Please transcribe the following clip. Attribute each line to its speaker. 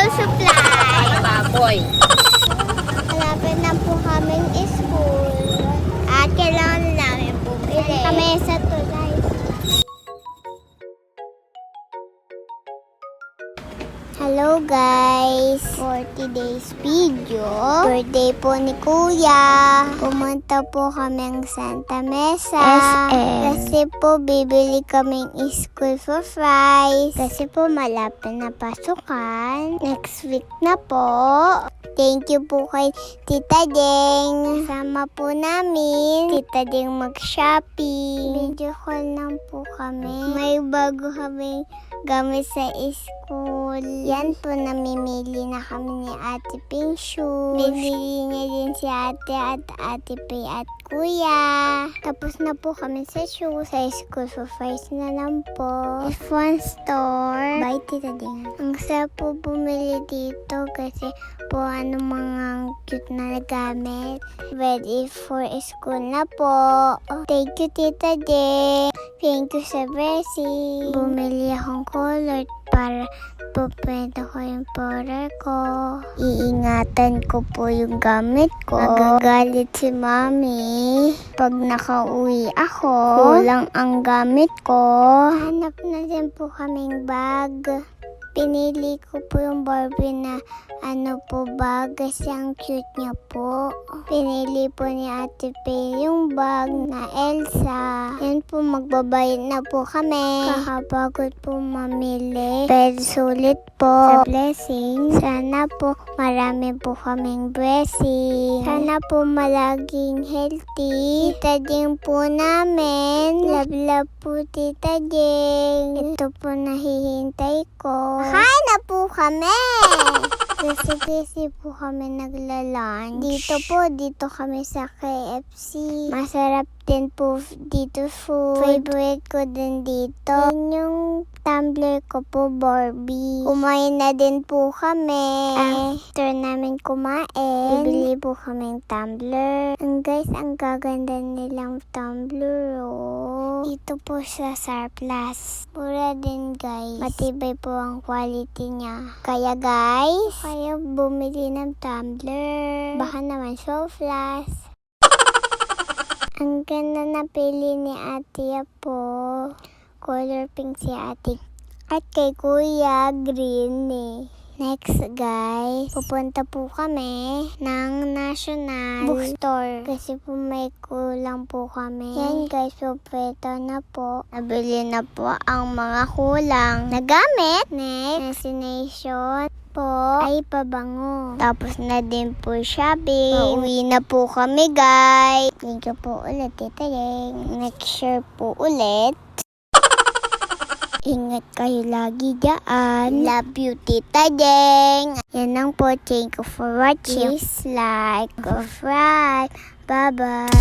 Speaker 1: school supply.
Speaker 2: Baboy.
Speaker 1: Malapit na po kaming school. At kailangan namin bumili. Kami sa tulay. Hello guys! For today's video, birthday po ni Kuya. Pumunta po kaming Santa Mesa. SM. Kasi po bibili kaming school for fries. Kasi po malapit na pasukan. Next week na po. Thank you po kay Tita Deng. Sama po namin. Tita Deng mag-shopping. Video call lang po kami. May bago kami gamit sa school. Yan po, namimili na kami ni Ate Ping shoes. Bibili niya din si Ate at Ate Pay at Kuya. Tapos na po kami sa shoes. Sa school for fries na lang po. F1 store. Bye, Tita Ding. Ang sarap po bumili dito kasi po mga cute na gamit. Ready for school na po. Thank you, Tita Ding. Thank you sa blessing. Bumili akong color para po pwede ko yung powder ko. Iingatan ko po yung gamit ko. Magagalit si Mami pag nakauwi ako. Kulang ang gamit ko. Hanap na din po kaming bag. Pinili ko po yung Barbie na bag kasi ang cute niya po. Pinili po ni Ate Pay yung bag na Elsa. Yan po, magbabayad na po kami. Kakapagod po mamili. Pero sulit po sa blessing. Sana po marami po kaming blessing. Sana po malaging healthy. Tita Ding po namin. Love po Tita Ding. Ito po nahihintay ko. Hi na po kami! Kasi po kami naglalan. Dito kami sa KFC. Masarap din po dito food. Favorite ko din dito. Yung tumbler ko po, Barbie. Kumain na din po kami. After namin kumain, bibili po kaming tumbler. Guys, ang gaganda nilang tumbler, oh. Dito po sa surplus. Mura din, guys. Matibay po ang quality niya. Kaya, guys, kayo bumili ng tumbler. Baka naman surplus. Ang ganda na pili ni Ate po. Color pink si Ate. At kay Kuya, green eh. Next guys, pupunta po kami ng National Bookstore. Kasi po may kulang po kami. Yan guys, pupunta na po. Nabili na po ang mga kulang na gamit. Next destination po ay pabango. Tapos na din po shopping. Pauwi na po kami guys. Thank you po ulit, Tita Deng. Next share po ulit. Ingat kayo lagi dyan. Love you, Tita Deng. Yan lang po. Thank you for watching. Please like, subscribe. Bye-bye.